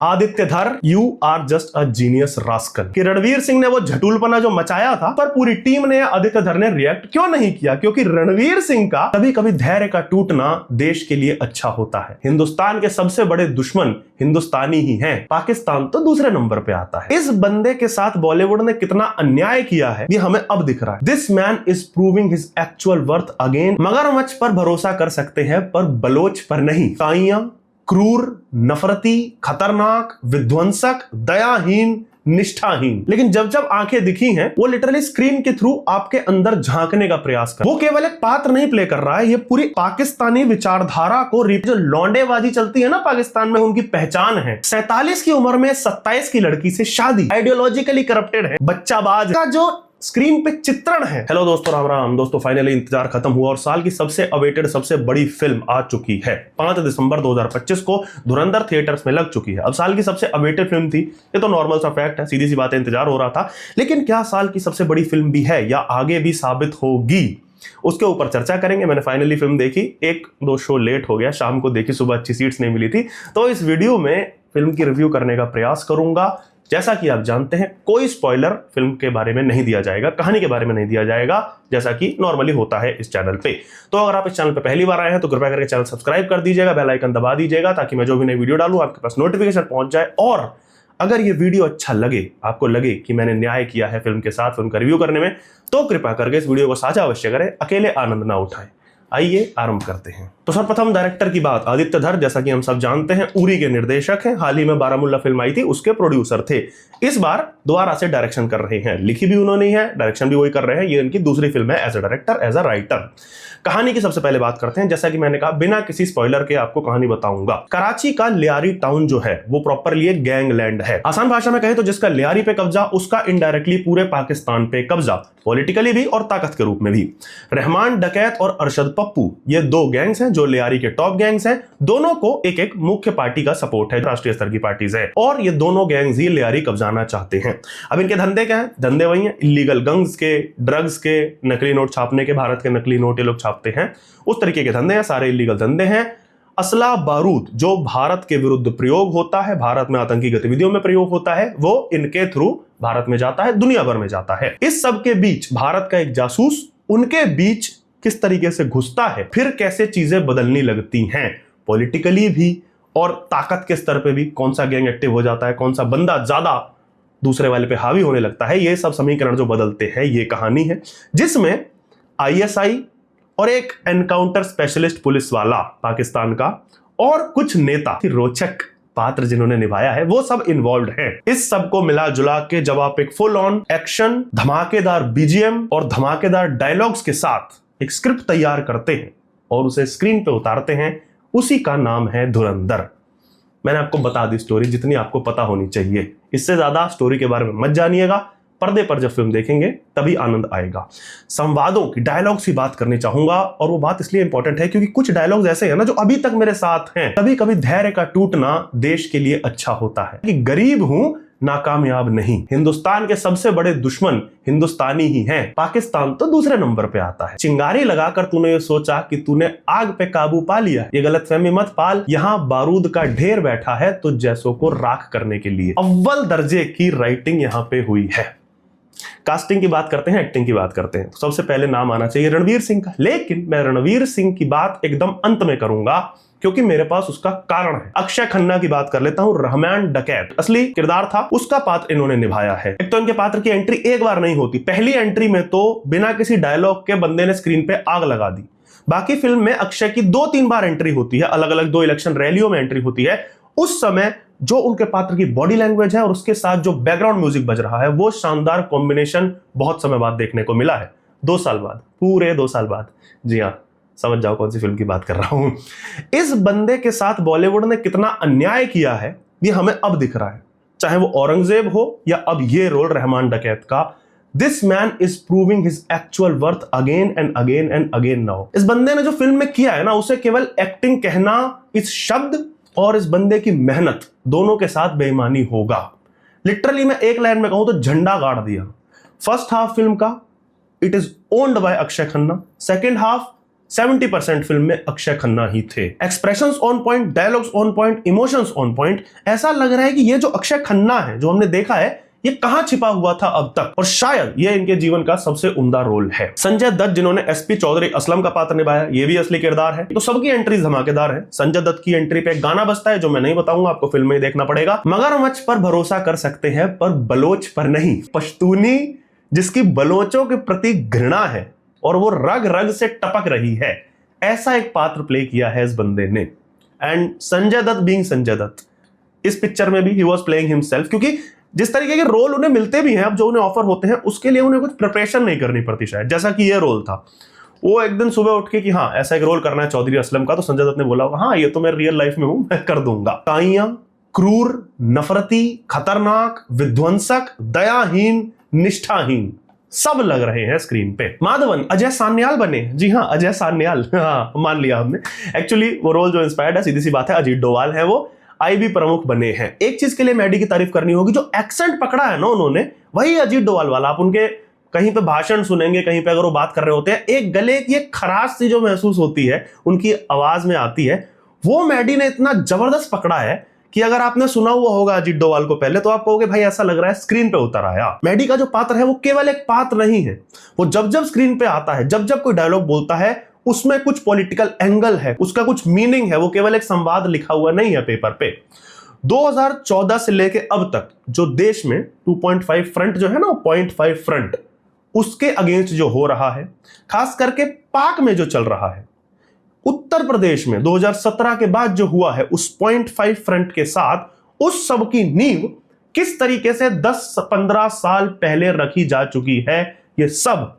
Aditya Dhar, you are just a genius rascal. कि रणवीर सिंह ने वो झटूलपना जो मचाया था, पर पूरी टीम ने, आदित्य धर ने रिएक्ट क्यों नहीं किया? क्योंकि रणवीर सिंह का कभी कभी धैर्य का टूटना देश के लिए अच्छा होता है। हिंदुस्तान के सबसे बड़े दुश्मन हिंदुस्तानी ही हैं, पाकिस्तान तो दूसरे नंबर पे आता है। इस बंदे के साथ बॉलीवुड ने कितना अन्याय किया है ये हमें अब दिख रहा है। This man is proving his actual worth again. मगरमच्छ पर भरोसा कर सकते हैं पर बलोच पर नहीं। काइयां क्रूर, नफरती, खतरनाक, विध्वंसक, दयाहीन, निष्ठाहीन। लेकिन जब जब आंखें दिखी हैं, वो लिटरली स्क्रीन के थ्रू आपके अंदर झांकने का प्रयास कर। वो केवल एक पात्र नहीं प्ले कर रहा है, ये पूरी पाकिस्तानी विचारधारा को जो लौंडेबाजी चलती है ना पाकिस्तान में, उनकी पहचान है। 47 की उम्र में 27 की लड़की से शादी, आइडियोलॉजिकली करप्टेड है, बच्चाबाज का जो स्क्रीन पे चित्रण है। हेलो दोस्तों, राम राम दोस्तों। फाइनली इंतजार खत्म हुआ और साल की सबसे अवेटेड, सबसे बड़ी फिल्म आ चुकी है। 5 दिसंबर 2025 को धुरंधर थिएटर्स में लग चुकी है। अब साल की सबसे अवेटेड फिल्म थी, ये तो नॉर्मल सा फैक्ट है, सीधी सी बात है, इंतजार हो रहा था। लेकिन क्या साल की सबसे बड़ी फिल्म भी है या आगे भी साबित होगी, उसके ऊपर चर्चा करेंगे। मैंने फाइनली फिल्म देखी, 1-2 शो लेट हो गया, शाम को देखी, सुबह अच्छी सीट्स नहीं मिली थी, तो इस वीडियो में फिल्म की रिव्यू करने का प्रयास करूंगा। जैसा कि आप जानते हैं, कोई स्पॉइलर फिल्म के बारे में नहीं दिया जाएगा, कहानी के बारे में नहीं दिया जाएगा, जैसा कि नॉर्मली होता है इस चैनल पे। तो अगर आप इस चैनल पे पहली बार आए हैं तो कृपया करके चैनल सब्सक्राइब कर दीजिएगा, बेल आइकन दबा दीजिएगा, ताकि मैं जो भी नई वीडियो डालूं आपके पास नोटिफिकेशन पहुंच जाए। और अगर ये वीडियो अच्छा लगे, आपको लगे कि मैंने न्याय किया है फिल्म के साथ, फिल्म का रिव्यू करने में, तो कृपया करके इस वीडियो को साझा अवश्य करें, अकेले आनंद ना उठाएं। आइए आरंभ करते हैं। तो सर्वप्रथम डायरेक्टर की बात, आदित्य धर जैसा कि हम सब जानते हैं उरी के निर्देशक हैं। हाल ही में बारामूला फिल्म आई थी, उसके प्रोड्यूसर थे। इस बार दोबारा से डायरेक्शन कर रहे हैं, लिखी भी उन्होंने ही है, डायरेक्शन भी वही कर रहे हैं। ये इनकी दूसरी फिल्म है as a director, as a writer. कहानी की सबसे पहले बात करते हैं। जैसा कि मैंने कहा, बिना किसी स्पॉइलर के आपको कहानी बताऊंगा। कराची का लियारी टाउन जो है वो प्रॉपरली एक गैंगलैंड है। आसान भाषा में कहें तो जिसका लियारी पे कब्जा, उसका इनडायरेक्टली पूरे पाकिस्तान पे कब्जा, पॉलिटिकली भी और ताकत के रूप में भी। रहमान डकैत और अरशद पप्पू, ये 2 गैंग्स हैं जो लियारी के टॉप गैंग्स हैं। दोनों को एक एक मुख्य पार्टी का सपोर्ट है, राष्ट्रीय स्तर की पार्टीज है, और ये दोनों गैंग्स ही लियारी कब्जाना चाहते हैं। अब इनके धंधे क्या है? धंधे वही हैं, इलीगल गंग्स के, ड्रग्स के, नकली नोट छापने के, भारत के नकली नोट ये लोग छापते हैं, उस तरीके के धंधे हैं, सारे इलीगल धंधे हैं। असला बारूद जो भारत के विरुद्ध प्रयोग होता है, भारत में आतंकी गतिविधियों में प्रयोग होता है, वो इनके थ्रू भारत में जाता है, दुनिया भर में जाता है। इस सब के बीच भारत का एक जासूस उनके बीच किस तरीके से घुसता है, फिर कैसे चीजें बदलनी लगती हैं, पॉलिटिकली भी और ताकत के स्तर पे भी। कौन सा गैंग एक्टिव हो जाता है, कौन सा बंदा ज्यादा दूसरे वाले पे हावी होने लगता है, ये सब समीकरण जो बदलते हैं, ये कहानी है। जिसमें आईएसआई और एक एनकाउंटर स्पेशलिस्ट पुलिस वाला पाकिस्तान का और कुछ नेता, रोचक पात्र जिन्होंने निभाया है, वो सब इन्वॉल्व हैं। इस सब को मिला जुला के जब आप एक फुल ऑन एक्शन, धमाकेदार बीजीएम और धमाकेदार डायलॉग्स के साथ एक स्क्रिप्ट तैयार करते हैं और उसे स्क्रीन पे उतारते हैं, उसी का नाम है धुरंधर। मैंने आपको बता दी स्टोरी जितनी आपको पता होनी चाहिए, इससे ज्यादा स्टोरी के बारे में मत जानिएगा। पर्दे पर जब फिल्म देखेंगे तभी आनंद आएगा। संवादों की, डायलॉग्स की बात करनी चाहूंगा, और वो बात इसलिए इंपॉर्टेंट है क्योंकि कुछ डायलॉग्स ऐसे हैं ना जो अभी तक मेरे साथ हैं। कभी कभी धैर्य का टूटना देश के लिए अच्छा होता है। कि गरीब हूं, नाकामयाब नहीं। हिंदुस्तान के सबसे बड़े दुश्मन हिंदुस्तानी ही हैं, पाकिस्तान तो दूसरे नंबर पे आता है। चिंगारी लगाकर तूने ये सोचा कि तूने आग पे काबू पा लिया, ये गलतफहमी मत पाल। यहाँ बारूद का ढेर बैठा है तो जैसों को राख करने के लिए। अव्वल दर्जे की राइटिंग यहाँ पे हुई है। कास्टिंग की बात करते हैं, एक्टिंग की बात करते हैं, तो सबसे पहले नाम आना चाहिए रणवीर सिंह का। लेकिन मैं रणवीर सिंह की बात एकदम अंत में करूंगा क्योंकि मेरे पास उसका कारण है। अक्षय खन्ना की बात कर लेता हूं। रहमान डकैत असली किरदार था, उसका पात्र इन्होंने निभाया है। एक तो इनके पात्र की एंट्री एक बार नहीं होती, पहली एंट्री में तो बिना किसी डायलॉग के बंदे ने स्क्रीन पे आग लगा दी। बाकी फिल्म में अक्षय की 2-3 बार एंट्री होती है, अलग अलग 2 इलेक्शन रैलियों में एंट्री होती है। उस समय जो उनके पात्र की बॉडी लैंग्वेज है और उसके साथ जो बैकग्राउंड म्यूजिक बज रहा है, वो शानदार कॉम्बिनेशन बहुत समय बाद देखने को मिला है। 2 साल बाद, पूरे 2 साल बाद। जी हाँ, समझ जाओ कौन सी फिल्म की बात कर रहा हूं। इस बंदे के साथ बॉलीवुड ने कितना अन्याय किया है ये हमें अब दिख रहा है, चाहे वो औरंगजेब हो या अब ये रोल रहमान डकैत का। This man is proving his actual worth again and again and again now. इस बंदे ने जो फिल्म में किया है ना, उसे केवल एक्टिंग कहना, इस शब्द और इस बंदे की मेहनत दोनों के साथ बेईमानी होगा। लिटरली मैं एक लाइन में कहूं तो झंडा गाड़ दिया। फर्स्ट हाफ फिल्म का it is owned by Akshay Khanna, second half 70% film में अक्षय खन्ना ही थे। Expressions on point, dialogues on point, emotions on point. ऐसा लग रहा है कि ये जो अक्षय खन्ना है जो हमने देखा है ये कहां छिपा हुआ था अब तक, और शायद ये इनके जीवन का सबसे उम्दा रोल है। संजय दत्त जिन्होंने एसपी चौधरी असलम का पात्र निभाया, ये भी असली किरदार है। तो सबकी एंट्रीज धमाकेदार है। संजय दत्त की एंट्री पे एक गाना बजता है जो मैं नहीं बताऊंगा, आपको फिल्म में ही देखना पड़ेगा। मगरमच्छ पर भरोसा कर सकते हैं पर बलोच पर नहीं। पश्तूनी जिसकी बलोचों के प्रति घृणा है और वो रग रग से टपक रही है, ऐसा एक पात्र प्ले किया है इस बंदे ने। एंड संजय दत्त बीइंग संजय दत्त, इस पिक्चर में भी ही वाज प्लेइंग हिमसेल्फ, क्योंकि जिस तरीके के रोल उन्हें मिलते भी हैं, अब जो उन्हें ऑफर होते हैं, उसके लिए उन्हें कुछ प्रिपरेशन नहीं करनी पड़ती शायद, जैसा कि ये रोल था। वो एक दिन सुबह उठ के कि हाँ ऐसा एक रोल करना है चौधरी असलम का, तो संजय दत्त ने बोला हाँ ये तो मैं रियल लाइफ में हूं, मैं कर दूंगा। काइयां, क्रूर, नफरती, खतरनाक, विध्वंसक, दयाहीन, निष्ठाहीन सब लग रहे हैं स्क्रीन पे। माधवन अजय सान्याल बने। जी हाँ, अजय सान्याल, हाँ मान लिया हमने। एक्चुअली वो रोल जो इंस्पायर्ड है, सीधी सी बात है, अजीत डोभाल है वो, आईबी प्रमुख बने हैं। एक चीज के लिए मैडी की तारीफ करनी होगी, जो एक्सेंट पकड़ा है ना उन्होंने, वही अजीत डोभाल वाला। आप उनके कहीं पे भाषण सुनेंगे, कहीं पे अगर वो बात कर रहे होते हैं, एक गले की एक खराश सी जो महसूस होती है उनकी आवाज में आती है, वो मैडी ने इतना जबरदस्त पकड़ा है कि अगर आपने सुना हुआ होगा अजीत डोभाल को पहले, तो आप कहोगे भाई ऐसा लग रहा है स्क्रीन पे उतर आया। मैडी का जो पात्र है वो केवल एक पात्र नहीं है, वो जब जब स्क्रीन पे आता है, जब जब कोई डायलॉग बोलता है, उसमें कुछ पॉलिटिकल एंगल है, उसका कुछ मीनिंग है, वो केवल एक संवाद लिखा हुआ नहीं है पेपर पे। 2014 से लेके अब तक जो देश में 2.5 फ्रंट जो है ना, 0.5 फ्रंट, उसके अगेंस्ट जो हो रहा है, खास करके पाक में जो चल रहा है, उत्तर प्रदेश में 2017 के बाद जो हुआ है, उस 0.5 फ्रंट के साथ, उस सब की नींव किस तरीके से 10-15 साल पहले रखी जा चुकी है, ये सब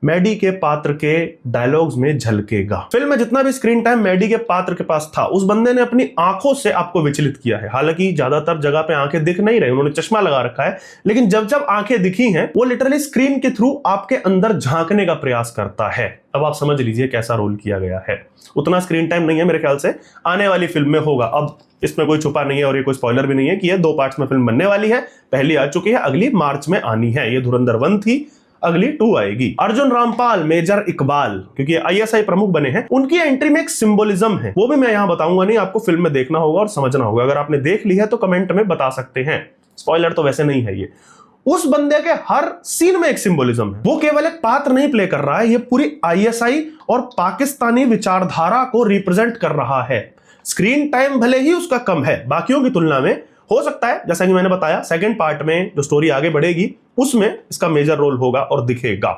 मैडी के पात्र के डायलॉग्स में झलकेगा। फिल्म में जितना भी स्क्रीन टाइम मैडी के पात्र के पास था, उस बंदे ने अपनी आंखों से आपको विचलित किया है। हालांकि ज्यादातर जगह पे आंखें दिख नहीं रही, उन्होंने चश्मा लगा रखा है, लेकिन जब जब आंखें दिखी हैं, वो लिटरली स्क्रीन के थ्रू आपके अंदर झांकने का प्रयास करता है। अब आप समझ लीजिए कैसा रोल किया गया है। उतना स्क्रीन टाइम नहीं है मेरे ख्याल से, आने वाली फिल्म में होगा। अब इसमें कोई छुपा नहीं है और ये कोई स्पॉइलर भी नहीं है कि ये 2 पार्ट्स में फिल्म बनने वाली है। पहली आ चुकी है, अगली मार्च में आनी है। ये धुरंधर 1 थी, अगली 2 आएगी। अर्जुन रामपाल, मेजर इकबाल, क्योंकि आईएसआई प्रमुख बने हैं, उनकी एंट्री में एक सिंबोलिज्म है, वो भी मैं यहां बताऊंगा नहीं, आपको फिल्म में देखना होगा और समझना होगा। अगर आपने देख ली है तो कमेंट में बता सकते हैं, स्पॉइलर तो वैसे नहीं है ये। उस बंदे के हर सीन में एक सिंबोलिज्म है। वो केवल एक पात्र नहीं प्ले कर रहा है, ये पूरी आईएसआई और पाकिस्तानी विचारधारा को रिप्रेजेंट कर रहा है। स्क्रीन टाइम भले ही उसका कम है बाकियों की तुलना में, हो सकता है जैसा कि मैंने बताया सेकंड पार्ट में जो स्टोरी आगे बढ़ेगी उसमें इसका मेजर रोल होगा और दिखेगा।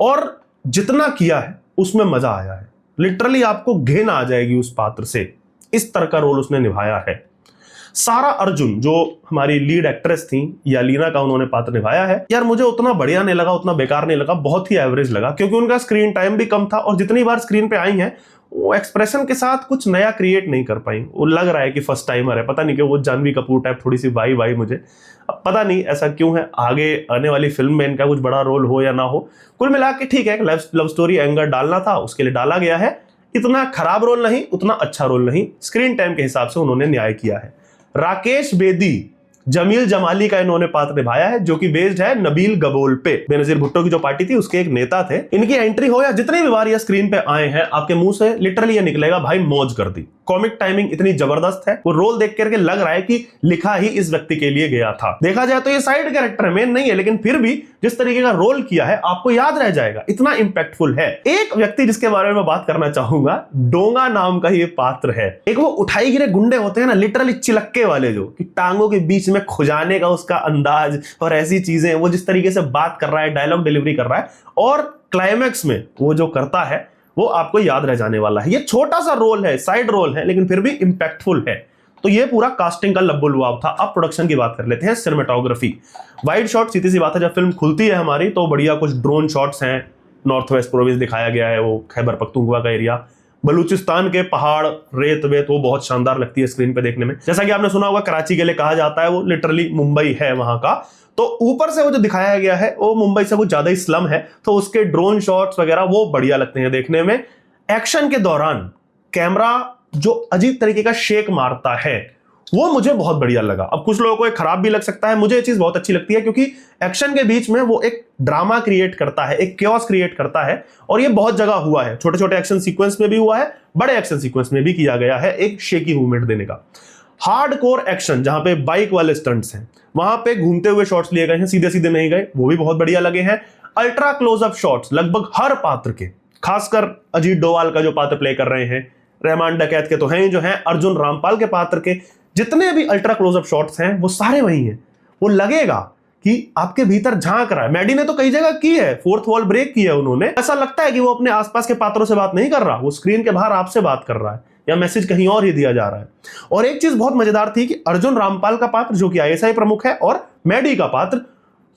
और जितना किया है उसमें मजा आया है, लिटरली आपको घिन आ जाएगी उस पात्र से, इस तरह का रोल उसने निभाया है। सारा अर्जुन जो हमारी लीड एक्ट्रेस थी, यालीना का उन्होंने पात्र निभाया है, यार मुझे उतना बढ़िया नहीं लगा, उतना बेकार नहीं लगा, बहुत ही एवरेज लगा, क्योंकि उनका स्क्रीन टाइम भी कम था और जितनी बार स्क्रीन पे आई हैं वो एक्सप्रेशन के साथ कुछ नया क्रिएट नहीं कर पाई। वो लग रहा है कि फर्स्ट टाइमर है, पता नहीं क्यों, वो जानवी कपूर टाइप थोड़ी सी वाई मुझे, अब पता नहीं ऐसा क्यों है। आगे आने वाली फिल्म में इनका कुछ बड़ा रोल हो या ना हो, कुल मिला के ठीक है, लव स्टोरी एंगर डालना था, उसके लिए डाला गया है। इतना खराब रोल नहीं, उतना अच्छा रोल नहीं, स्क्रीन टाइम के हिसाब से उन्होंने न्याय किया है। राकेश बेदी, जमील जमाली का इन्होंने पात्र निभाया है, जो कि बेस्ड है नबील गबोल पे, बेनजीर भुट्टो की जो पार्टी थी उसके एक नेता थे। इनकी एंट्री हो या जितनी भी बार ये स्क्रीन पे आए हैं, आपके मुंह से लिटरली ये निकलेगा भाई मौज कर दी। कॉमिक टाइमिंग इतनी जबरदस्त है, वो रोल देख करके लग रहा है कि लिखा ही इस व्यक्ति के लिए गया था। देखा जाए तो ये साइड कैरेक्टर है, मेन नहीं है, लेकिन फिर भी जिस तरीके का रोल किया है आपको याद रह जाएगा, इतना इंपैक्टफुल है। एक व्यक्ति जिसके बारे में बात करना चाहूंगा, डोंगा नाम का ये पात्र है। एक वो उठाई गिरे गुंडे होते हैं ना, लिटरली चिलक्के वाले, जो कि टांगों के बीच में खुजाने का उसका अंदाज और ऐसी चीजें, वो जिस तरीके से बात कर रहा है, डायलॉग डिलीवरी कर रहा है, और क्लाइमैक्स में वो जो करता है वो आपको याद रह जाने वाला है। ये छोटा सा रोल है, साइड रोल है, लेकिन फिर भी इंपैक्टफुल है। तो ये पूरा कास्टिंग का लब्बो लुआब था। अब प्रोडक्शन की बात कर लेते हैं। सिनेमेटोग्राफी, वाइड शॉट, सीधी सी बात है, जब फिल्म खुलती है हमारी तो बढ़िया कुछ ड्रोन शॉट्स हैं, नॉर्थ वेस्ट प्रोविंस दिखाया गया है, वो खैबर पख्तूनख्वा का एरिया, बलूचिस्तान के पहाड़, रेत वेत, वो बहुत शानदार लगती है स्क्रीन पे देखने में। जैसा कि आपने सुना होगा कराची के लिए कहा जाता है, वो लिटरली मुंबई है वहां का। तो ऊपर से वो जो दिखाया गया है वो मुंबई से कुछ ज्यादा ही स्लम है, तो उसके ड्रोन शॉट्स वगैरह वो बढ़िया लगते हैं देखने में। एक्शन के दौरान कैमरा जो अजीब तरीके का शेक मारता है, वो मुझे बहुत बढ़िया लगा। अब कुछ लोगों को ये खराब भी लग सकता है, मुझे ये चीज बहुत अच्छी लगती है क्योंकि एक्शन के बीच में वो एक ड्रामा क्रिएट करता है, एक क्योस क्रिएट करता है, और ये बहुत जगह हुआ है। छोटे छोटे एक्शन सीक्वेंस में भी हुआ है, बड़े एक्शन सीक्वेंस में भी किया गया है एक शेकी मूवमेंट देने का। हार्डकोर एक्शन जहां पे बाइक वाले स्टंट्स हैं, वहां पे घूमते हुए शॉट्स लिए गए हैं, सीधे सीधे नहीं गए, वो भी बहुत बढ़िया लगे हैं। अल्ट्रा क्लोजअप शॉट्स लगभग हर पात्र के, खासकर अजीत डोभाल का जो पात्र प्ले कर रहे हैं, रहमान डकैत के तो हैं जो हैं, अर्जुन रामपाल के पात्र के जितने भी अल्ट्रा क्लोजअप शॉट्स हैं वो सारे वही हैं। वो लगेगा कि आपके भीतर झांक रहा है। मैडी ने तो कई जगह की है, फोर्थ वॉल ब्रेक की है उन्होंने। ऐसा लगता है कि वो अपने आसपास के पात्रों से बात नहीं कर रहा, वो स्क्रीन के बाहर आपसे बात कर रहा है या मैसेज कहीं और ही दिया जा रहा है। और एक चीज बहुत मजेदार थी कि अर्जुन रामपाल का पात्र जो कि आईएसआई प्रमुख है और मैडी का पात्र,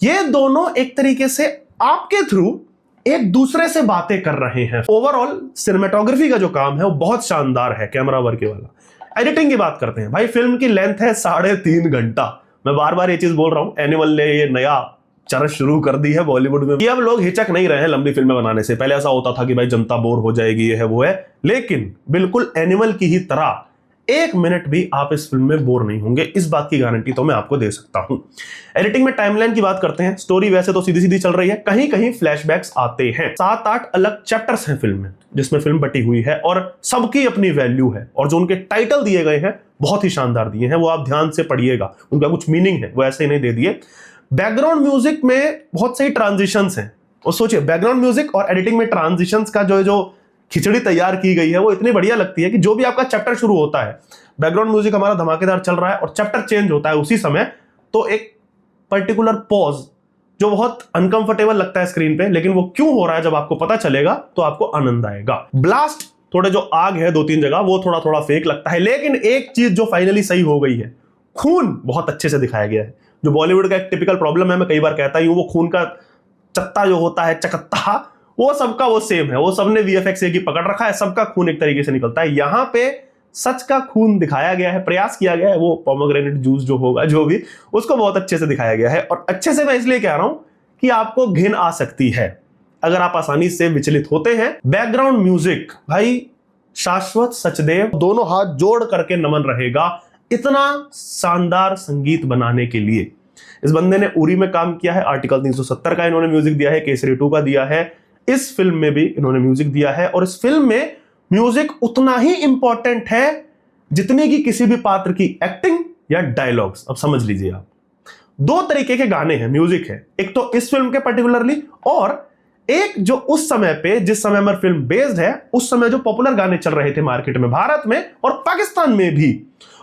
ये दोनों एक तरीके से आपके थ्रू एक दूसरे से बातें कर रहे हैं। ओवरऑल सिनेमेटोग्राफी का जो काम है वो बहुत शानदार है, कैमरा वर्क वाला। एडिटिंग की बात करते हैं भाई, फिल्म की लेंथ है 3.5 घंटा। मैं बार बार ये चीज बोल रहा हूं, एनिमल ने ये नया चरस शुरू कर दी है बॉलीवुड में। अब लोग हिचक नहीं रहे हैं लंबी फिल्में बनाने से। पहले ऐसा होता था कि भाई जनता बोर हो जाएगी, ये है वो है, लेकिन बिल्कुल एनिमल की ही तरह 1 मिनट भी आप इस फिल्म में बोर नहीं होंगे, इस बात की गारंटी तो मैं आपको दे सकता हूं। एडिटिंग में टाइमलाइन की बात करते हैं, स्टोरी वैसे तो सीधी सीधी चल रही है, कहीं कहीं फ्लैशबैक्स आते हैं। 7-8 अलग चैप्टर्स हैं फिल्म में जिसमें फिल्म बटी हुई है और सबकी अपनी वैल्यू है, और जो उनके टाइटल दिए गए हैं बहुत ही शानदार दिए हैं, वो आप ध्यान से पढ़िएगा, उनका कुछ मीनिंग है, वो ऐसे ही नहीं दे दिए। बैकग्राउंड म्यूजिक में बहुत सही ट्रांजिशंस हैं, और सोचिए बैकग्राउंड म्यूजिक और एडिटिंग में ट्रांजिशंस का जो खिचड़ी तैयार की गई है वो इतनी बढ़िया लगती है कि जो भी आपका चैप्टर शुरू होता है, बैकग्राउंड म्यूजिक हमारा धमाकेदार चल रहा है और चैप्टर चेंज होता है उसी समय, तो एक पर्टिकुलर पॉज जो बहुत अनकंफर्टेबल लगता है स्क्रीन पे, लेकिन वो क्यों हो रहा है जब आपको पता चलेगा तो आपको आनंद आएगा। ब्लास्ट थोड़े जो आग है 2-3 जगह, वो थोड़ा थोड़ा फेक लगता है, लेकिन एक चीज जो फाइनली सही हो गई है, खून बहुत अच्छे से दिखाया गया है। जो बॉलीवुड का एक टिपिकल प्रॉब्लम है, मैं कई बार कहता ही हूं, वो खून का चत्ता जो होता है, चकत्ता, वो सबका वो सेम है, वो सबने वीएफएक्स की पकड़ रखा है, सबका खून एक तरीके से निकलता है। यहां पे सच का खून दिखाया गया है, प्रयास किया गया है, वो पोमोग्रेनेट जूस जो होगा जो भी, उसको बहुत अच्छे से दिखाया गया है। और अच्छे से मैं इसलिए कह रहा हूं कि आपको घिन आ सकती है अगर आप आसानी से विचलित होते हैं। बैकग्राउंड म्यूजिक भाई शाश्वत सचदेव, दोनों हाथ जोड़ करके नमन रहेगा इतना शानदार संगीत बनाने के लिए। इस बंदे ने उरी में काम किया है, आर्टिकल 370 का इन्होंने म्यूजिक दिया है, केसरी 2 का दिया है, इस फिल्म में भी इन्होंने म्यूजिक दिया है। और इस फिल्म में म्यूजिक उतना ही इंपॉर्टेंट है जितनी कि किसी भी पात्र की एक्टिंग या डायलॉग्स। अब समझ लीजिए आप, 2 तरीके के गाने हैं, म्यूजिक है, एक तो इस फिल्म के पर्टिकुलरली, और एक जो उस समय पे, जिस समय पर फिल्म बेस्ड है, उस समय जो पॉपुलर गाने चल रहे थे मार्केट में, भारत में और पाकिस्तान में भी,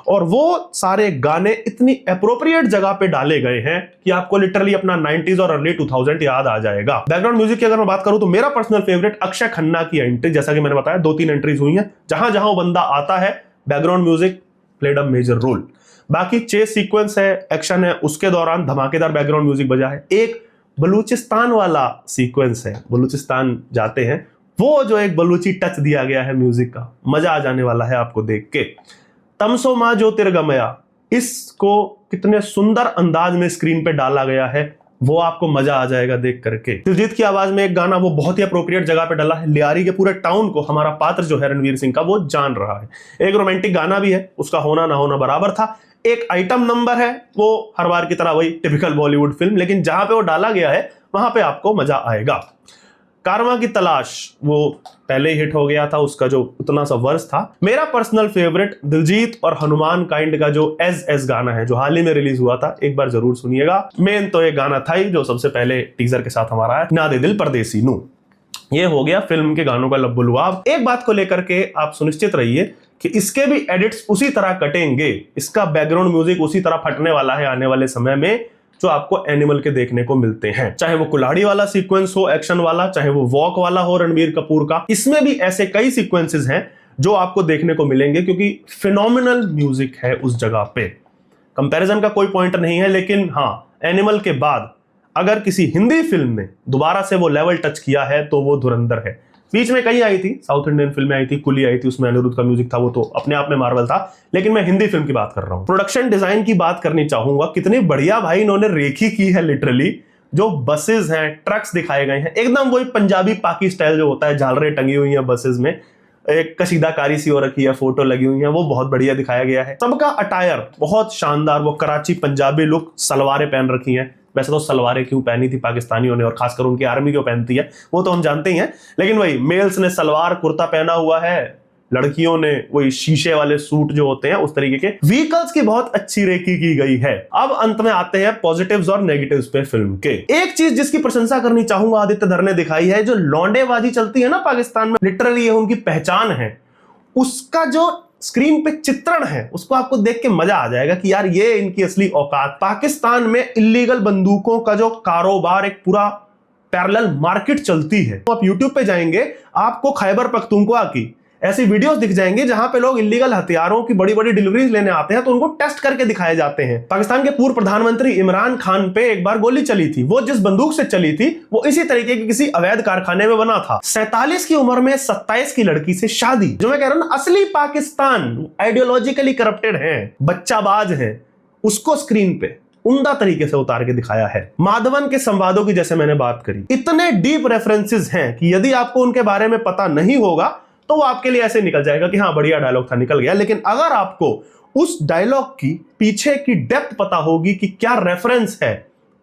और वो सारे गाने इतनी एप्रोप्रिएट जगह पे डाले गए हैं कि आपको लिटरली अपना 90s और अर्ली 2000 याद आ जाएगा। बैकग्राउंड म्यूजिक की अगर मैं बात करूं तो मेरा पर्सनल फेवरेट अक्षय खन्ना की एंट्री, जैसा कि मैंने बताया 2-3 एंट्रीज हुई हैं, जहां जहां वो बंदा आता है background music played a major role. बाकी चेस सीक्वेंस है, एक्शन है, उसके दौरान धमाकेदार बैकग्राउंड म्यूजिक बजा है। एक बलूचिस्तान वाला सीक्वेंस है, बलूचिस्तान जाते हैं, वो जो एक बलूची टच दिया गया है म्यूजिक का, मजा आ जाने वाला है आपको देख के। तमसो मां ज्योतिर्गमया, इसको कितने सुंदर अंदाज में स्क्रीन पे डाला गया है, वो आपको मजा आ जाएगा देख करके। दिलजीत की आवाज में एक गाना, वो बहुत ही अप्रोप्रिएट जगह पे डाला है, लियारी के पूरे टाउन को हमारा पात्र जो है रणवीर सिंह का, वो जान रहा है। एक रोमांटिक गाना भी है, उसका होना ना होना बराबर था। एक आइटम नंबर है, वो हर बार की तरह वही टिपिकल बॉलीवुड फिल्म, लेकिन जहां पे वो डाला गया है वहां पे आपको मजा आएगा। कारवां की तलाश, वो पहले ही हिट हो गया था, उसका जो उतना सा वर्स था। मेरा पर्सनल फेवरेट दिलजीत और हनुमान काइंड का जो एस गाना है, जो हाल ही में रिलीज हुआ था, एक बार जरूर सुनिएगा। मेन तो एक गाना था ही जो सबसे पहले टीजर के साथ हमारा है, ना दे दिल परदेसी नू। ये हो गया फिल्म के गानों का लब्बुलुआब। एक बात को लेकर के आप सुनिश्चित रहिए कि इसके भी एडिट्स उसी तरह कटेंगे, इसका बैकग्राउंड म्यूजिक उसी तरह फटने वाला है आने वाले समय में, जो आपको एनिमल के देखने को मिलते हैं। चाहे वो कुल्हाड़ी वाला सीक्वेंस हो एक्शन वाला, चाहे वो वॉक वाला हो रणबीर कपूर का, इसमें भी ऐसे कई सीक्वेंसेस हैं जो आपको देखने को मिलेंगे, क्योंकि फिनोमिनल म्यूजिक है उस जगह पे। कंपैरिजन का कोई पॉइंट नहीं है, लेकिन हाँ, एनिमल के बाद अगर किसी हिंदी फिल्म ने दोबारा से वो लेवल टच किया है तो वो धुरंधर है। बीच में कई आई थी, साउथ इंडियन फिल्में आई थी, कुली आई थी, उसमें अनिरुद्ध का म्यूजिक था, वो तो अपने आप में मार्वल था, लेकिन मैं हिंदी फिल्म की बात कर रहा हूं। प्रोडक्शन डिजाइन की बात करनी चाहूंगा, कितनी बढ़िया भाई इन्होंने रेखी की है। लिटरली जो बसेस हैं, ट्रक्स दिखाए गए हैं, एकदम वही पंजाबी पाकी स्टाइल जो होता है, झालरें टंगी हुई हैं बसेस में, एक कशीदाकारी सी हो रखी है, फोटो लगी हुई है, वो बहुत बढ़िया दिखाया गया है। सबका अटायर बहुत शानदार, वो कराची पंजाबी लुक, सलवारें पहन रखी हैं। वैसे तो सलवारें क्यों पहनी थी पाकिस्तानियों ने और खासकर उनकी आर्मी क्यों पहनती है वो तो हम जानते ही हैं, लेकिन वही मेल्स ने सलवार कुर्ता पहना हुआ है, लड़कियों ने वही शीशे वाले सूट जो होते हैं उस तरीके के। व्हीकल्स की बहुत अच्छी रेकी की गई है। अब अंत में आते हैं पॉजिटिव्स और नेगेटिव्स पे फिल्म के। एक चीज जिसकी प्रशंसा करनी चाहूंगा आदित्य धर ने दिखाई है, जो लौंडेबाजी चलती है ना पाकिस्तान में, लिटरली ये उनकी पहचान है, उसका जो स्क्रीन पे चित्रण है उसको आपको देख के मजा आ जाएगा कि यार ये इनकी असली औकात। पाकिस्तान में इल्लीगल बंदूकों का जो कारोबार, एक पूरा पैरेलल मार्केट चलती है। तो आप यूट्यूब पे जाएंगे, आपको खैबर पख्तूनख्वा की ऐसी वीडियोस दिख जाएंगे जहां पे लोग इल्लीगल हथियारों की बड़ी बड़ी डिलीवरीज लेने आते हैं तो उनको टेस्ट करके दिखाए जाते हैं। पाकिस्तान के पूर्व प्रधानमंत्री इमरान खान पे एक बार गोली चली थी, वो जिस बंदूक से चली थी वो इसी तरीके की किसी अवैध कारखाने में बना था। 47 की उम्र में 27 की लड़की से शादी। जो मैं कह रहा हूं ना, असली पाकिस्तान आइडियोलॉजिकली करप्टेड है, बच्चाबाज है, उसको स्क्रीन पे उम्दा तरीके से उतार के दिखाया है। माधवन के संवादों की जैसे मैंने बात करी, इतने डीप रेफरेंसेस हैं कि यदि आपको उनके बारे में पता नहीं होगा तो वो आपके लिए ऐसे निकल जाएगा कि हाँ बढ़िया डायलॉग था, निकल गया। लेकिन अगर आपको उस डायलॉग की पीछे की डेप्थ पता होगी कि क्या रेफरेंस है,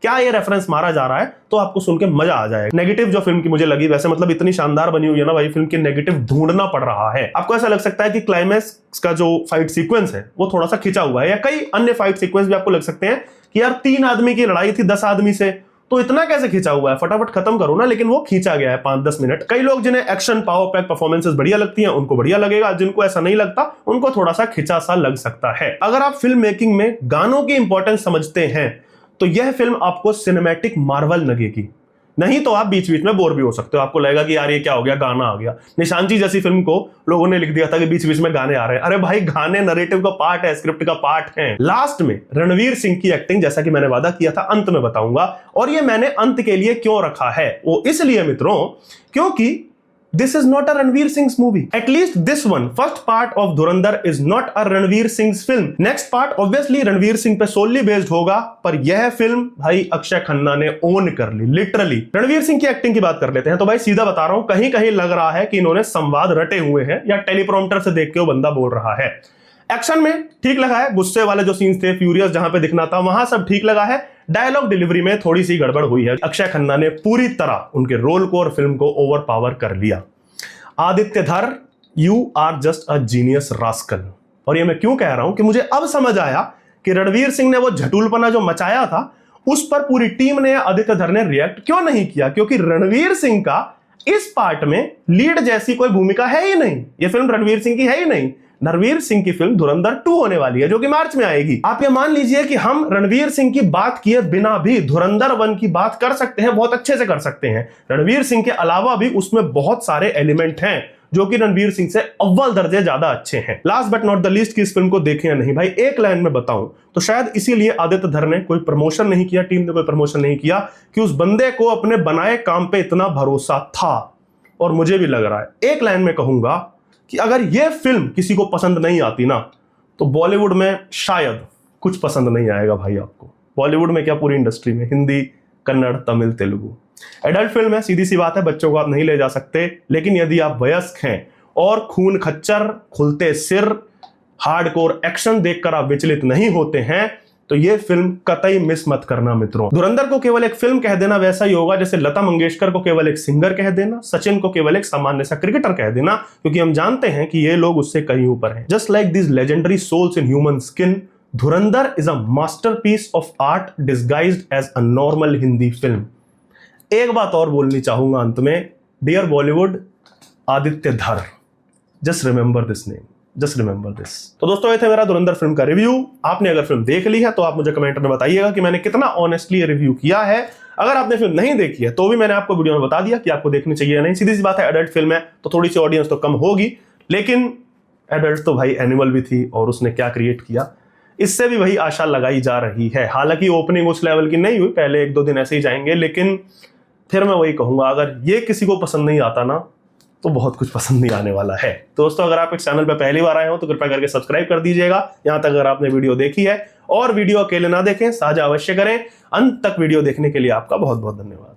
क्या ये रेफरेंस मारा जा रहा है, तो आपको सुन के मजा आ जाएगा। नेगेटिव जो फिल्म की मुझे लगी, वैसे मतलब इतनी शानदार बनी हुई है ना भाई फिल्म की, नेगेटिव ढूंढना पड़ रहा है। आपको ऐसा लग सकता है कि क्लाइमैक्स का जो फाइट सीक्वेंस है वो थोड़ा सा खिंचा हुआ है, या कई अन्य फाइट सीक्वेंस भी आपको लग सकते हैं कि यार 3 आदमी की लड़ाई थी 10 आदमी से, तो इतना कैसे खींचा हुआ है, फटाफट खत्म करो ना। लेकिन वो खींचा गया है 5-10 मिनट। कई लोग जिन्हें एक्शन पावर पैक परफॉर्मेंसेस बढ़िया लगती हैं उनको बढ़िया लगेगा, जिनको ऐसा नहीं लगता उनको थोड़ा सा खिंचा सा लग सकता है। अगर आप फिल्म मेकिंग में गानों की इंपॉर्टेंस समझते हैं तो यह फिल्म आपको सिनेमैटिक मार्वल लगेगी, नहीं तो आप बीच बीच में बोर भी हो सकते हो। आपको लगेगा कि यार ये क्या हो गया, गाना आ गया। निशान जी जैसी फिल्म को लोगों ने लिख दिया था कि बीच बीच में गाने आ रहे हैं। अरे भाई गाने नरेटिव का पार्ट है, स्क्रिप्ट का पार्ट है। लास्ट में रणवीर सिंह की एक्टिंग, जैसा कि मैंने वादा किया था अंत में बताऊंगा, और ये मैंने अंत के लिए क्यों रखा है, वो इसलिए मित्रों क्योंकि this is not a Ranveer Singh's movie. At least this one, first part of Dhurandhar is not a Ranveer Singh's film. Next part obviously Ranveer Singh पे solely based होगा, पर यह फिल्म भाई अक्षय खन्ना ने ओन कर ली लिटरली। रणवीर सिंह की एक्टिंग की बात कर लेते हैं तो भाई सीधा बता रहा हूं, कहीं कहीं लग रहा है कि इन्होंने संवाद रटे हुए हैं या टेलीप्रॉम्प्टर से देख के वो बंदा बोल रहा है। एक्शन में ठीक लगा है, गुस्से वाले जो सीन्स थे, फ्यूरियस जहां पे दिखना था वहां सब ठीक लगा है। डायलॉग डिलीवरी में थोड़ी सी गड़बड़ हुई है। अक्षय खन्ना ने पूरी तरह उनके रोल को और फिल्म को ओवर पावर कर लिया। Aditya Dhar, you are just a genius rascal. और ये मैं क्यों कह रहा हूं कि मुझे अब समझ आया कि रणवीर सिंह ने वो झटूलपना जो मचाया था उस पर पूरी टीम ने, आदित्य धर ने रिएक्ट क्यों नहीं किया, क्योंकि रणवीर सिंह का इस पार्ट में लीड जैसी कोई भूमिका है ही नहीं। ये फिल्म रणवीर सिंह की है ही नहीं। रणवीर सिंह की फिल्म धुरंधर 2 होने वाली है जो कि मार्च में आएगी। आप ये मान लीजिए कि हम रणवीर सिंह की बात किए बिना भी धुरंधर 1 की बात कर सकते हैं, बहुत अच्छे से कर सकते हैं। रणवीर सिंह के अलावा भी उसमें बहुत सारे एलिमेंट हैं जो कि रणवीर सिंह से अव्वल दर्जे ज्यादा अच्छे हैं। Last but not the least कि इस फिल्म को देखें या नहीं, भाई एक लाइन में बताऊं तो शायद इसीलिए आदित्य धर ने कोई प्रमोशन नहीं किया, टीम ने कोई प्रमोशन नहीं किया, कि उस बंदे को अपने बनाए काम पे इतना भरोसा था। और मुझे भी लग रहा है, एक लाइन में कहूंगा कि अगर यह फिल्म किसी को पसंद नहीं आती ना तो बॉलीवुड में शायद कुछ पसंद नहीं आएगा भाई आपको। बॉलीवुड में क्या, पूरी इंडस्ट्री में, हिंदी, कन्नड़, तमिल, तेलुगु। एडल्ट फिल्म है, सीधी सी बात है, बच्चों को आप नहीं ले जा सकते। लेकिन यदि आप वयस्क हैं और खून खच्चर, खुलते सिर, हार्डकोर एक्शन देखकर आप विचलित नहीं होते हैं तो यह फिल्म कतई मिस मत करना मित्रों। धुरंधर को केवल एक फिल्म कह देना वैसा ही होगा जैसे लता मंगेशकर को केवल एक सिंगर कह देना, सचिन को केवल एक सामान्य सा क्रिकेटर कह देना, क्योंकि हम जानते हैं कि ये लोग उससे कहीं ऊपर हैं। Just like this legendary souls in human skin, Dhurandhar is a masterpiece of art disguised as a normal Hindi film. एक बात और बोलनी चाहूंगा अंत में, डियर बॉलीवुड, आदित्य धर, just remember this name, just remember this. तो दोस्तों ये थे मेरा धुरंधर फिल्म का रिव्यू। आपने अगर फिल्म देख ली है तो आप मुझे कमेंट में बताइएगा कि मैंने कितना ऑनेस्टली रिव्यू किया है। अगर आपने फिल्म नहीं देखी है तो भी मैंने आपको वीडियो में बता दिया कि आपको देखनी चाहिए या नहीं। सीधी सी बात है, एडल्ट फिल्म है तो थोड़ी सी ऑडियंस तो कम होगी, लेकिन एडल्ट तो भाई एनिमल भी थी और उसने क्या क्रिएट किया, इससे भी वही आशा लगाई जा रही है। हालांकि ओपनिंग उस लेवल की नहीं हुई, पहले 1-2 दिन ऐसे ही जाएंगे, लेकिन फिर मैं वही कहूंगा, अगर ये किसी को पसंद नहीं आता ना तो बहुत कुछ पसंद नहीं आने वाला है। दोस्तों अगर आप इस चैनल पर पहली बार आए हो तो कृपया करके सब्सक्राइब कर दीजिएगा। यहां तक अगर आपने वीडियो देखी है, और वीडियो अकेले ना देखें, साझा अवश्य करें। अंत तक वीडियो देखने के लिए आपका बहुत बहुत धन्यवाद।